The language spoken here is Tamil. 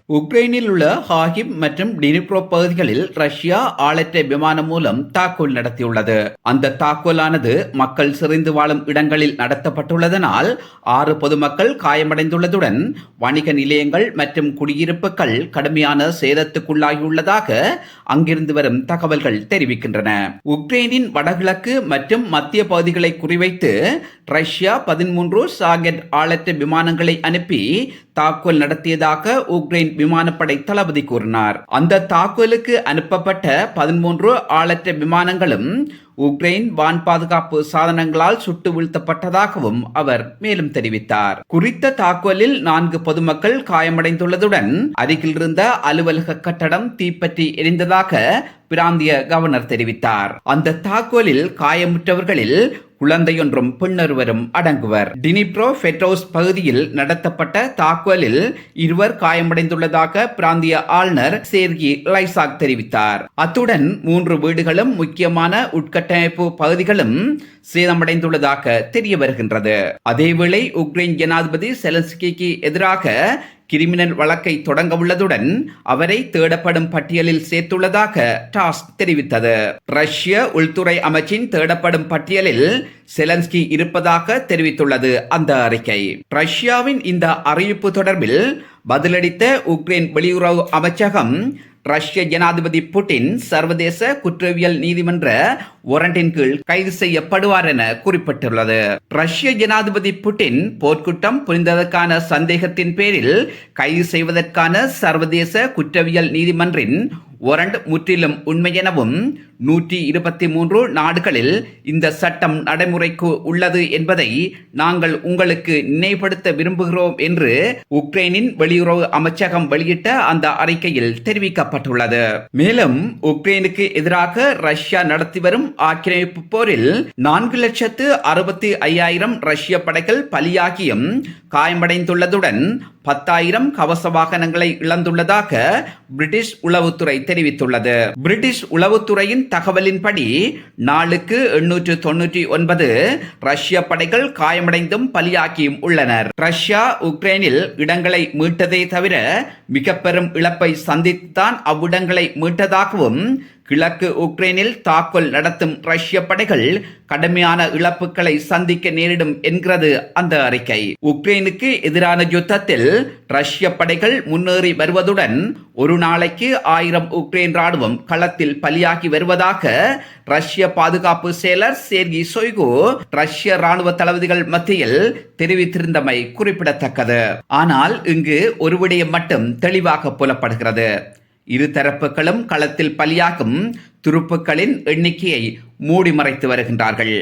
உக்ரைனில் உள்ள ஹாகிவ் மற்றும் டினிப்ரோ பகுதிகளில் ரஷ்யா ஆளற்ற விமானம் மூலம் தாக்குதல் நடத்தியுள்ளது. அந்த தாக்குதலானது மக்கள் சிறைந்து வாழும் இடங்களில் நடத்தப்பட்டுள்ளதனால் 6 பொதுமக்கள் காயமடைந்துள்ளதுடன் வணிக நிலையங்கள் மற்றும் குடியிருப்புகள் கடுமையான சேதத்துக்குள்ளாகியுள்ளதாக அங்கிருந்து வரும் தகவல்கள் தெரிவிக்கின்றன. உக்ரைனின் வடகிழக்கு மற்றும் மத்திய பகுதிகளை குறிவைத்து ரஷ்யா 13 சாகெட் ஆளற்ற விமானங்களை அனுப்பி தாக்குதல் நடத்தியதாக உக்ரைன் விமானப்படை தளபதி கூறினார். அந்த தாக்குதலுக்கு அனுப்பப்பட்ட 13 ஆளற்ற விமானங்களும் உக்ரைன் வான் பாதுகாப்பு சாதனங்களால் சுட்டு வீழ்த்தப்பட்டதாகவும் அவர் மேலும் தெரிவித்தார். குறித்த தாக்குதலில் 4 பொதுமக்கள் காயமடைந்துள்ளதுடன் அருகில் இருந்த அலுவலக கட்டடம் தீப்பற்றி எரிந்ததாக பிராந்திய கவர்னர் தெரிவித்தார். அந்த தாக்குதலில் காயமுற்றவர்களில் குழந்தையொன்றும் பெண்ணொருவரும் அடங்குவர். டினிப்ரோ ஃபெட்ரோஸ் பகுதியில் நடத்தப்பட்ட தாக்குதலில் 2 காயமடைந்துள்ளதாக பிராந்திய ஆளுநர் சேர்கி லைசாக் தெரிவித்தார். அத்துடன் 3 வீடுகளும் முக்கியமான உட்கட்டமைப்பு பகுதிகளும் சேதமடைந்துள்ளதாக தெரிய வருகின்றது. அதேவேளை உக்ரைன் ஜனாதிபதி செலன்ஸ்கிக்கு எதிராக கிரிமினல் வழக்கை தொடங்க உள்ளதுடன் அவரை தேடப்படும் பட்டியலில் சேர்த்துள்ளதாக டாஸ் தெரிவித்தது. ரஷ்ய உள்துறை அமைச்சின் தேடப்படும் பட்டியலில் செலன்ஸ்கி இருப்பதாக தெரிவித்துள்ளது அந்த அறிக்கை. ரஷ்யாவின் இந்த அறிவிப்பு தொடர்பில் பதிலளித்த உக்ரைன் வெளியுறவு அமைச்சகம் ரஷ்ய ஜனாதிபதி புட்டின் சர்வதேச குற்றவியல் நீதிமன்ற வாரண்டின் கீழ் கைது செய்யப்படுவார் என குறிப்பிட்டுள்ளது. ரஷ்ய ஜனாதிபதி புட்டின் போர்க்குற்றம் புரிந்ததற்கான சந்தேகத்தின் பேரில் கைது செய்வதற்கான சர்வதேச குற்றவியல் நீதிமன்றின் வாரண்ட் முற்றிலும் உண்மை எனவும் 123 நாடுகளில் இந்த சட்டம் நடைமுறைக்கு உள்ளது என்பதை நாங்கள் உங்களுக்கு நினைவுபடுத்த விரும்புகிறோம் என்று உக்ரைனின் வெளியுறவு அமைச்சகம் வெளியிட்ட அந்த அறிக்கையில் தெரிவிக்கப்பட்டுள்ளது. மேலும் உக்ரைனுக்கு எதிராக ரஷ்யா நடத்தி வரும் ஆக்கிரமிப்பு போரில் 4,65,000 ரஷ்ய படைகள் பலியாகியும் காயமடைந்துள்ளதுடன் 10,000 கவச வாகனங்களை இழந்துள்ளதாக பிரிட்டிஷ் உளவுத்துறை தெரிவித்துள்ளது. பிரிட்டிஷ் உளவுத்துறையின் தகவலின்படி நாளுக்கு 899 ரஷ்ய படைகள் காயமடைந்தும் பலியாகியும் உள்ளனர். ரஷ்யா உக்ரைனில் இடங்களை மீட்டதே தவிர மிக பெரும் இழப்பை சந்தித்துதான் அவ்விடங்களை மீட்டதாகவும் கிழக்கு உக்ரைனில் தாக்குதல் நடத்தும் ரஷ்ய படைகள் கடுமையான இழப்புகளை சந்திக்க நேரிடும் என்கிறது அந்த அறிக்கை. உக்ரைனுக்கு எதிரான யுத்தத்தில் ரஷ்ய படைகள் முன்னேறி வருவதுடன் ஒரு நாளைக்கு 1000 உக்ரைன் ராணுவம் களத்தில் பலியாகி வருவதாக ரஷ்ய பாதுகாப்பு செயலர் சேர்கி சொய்கு ரஷ்ய ராணுவ தளபதிகள் மத்தியில் தெரிவித்திருந்தமை குறிப்பிடத்தக்கது. ஆனால் இங்கு ஒரு விடயம் மட்டும் தெளிவாக புலப்படுகிறது. இரு தரப்புகளும் களத்தில் பலியாகும் துருப்புக்களின் எண்ணிக்கையை மூடி மறைத்து வருகின்றார்கள்.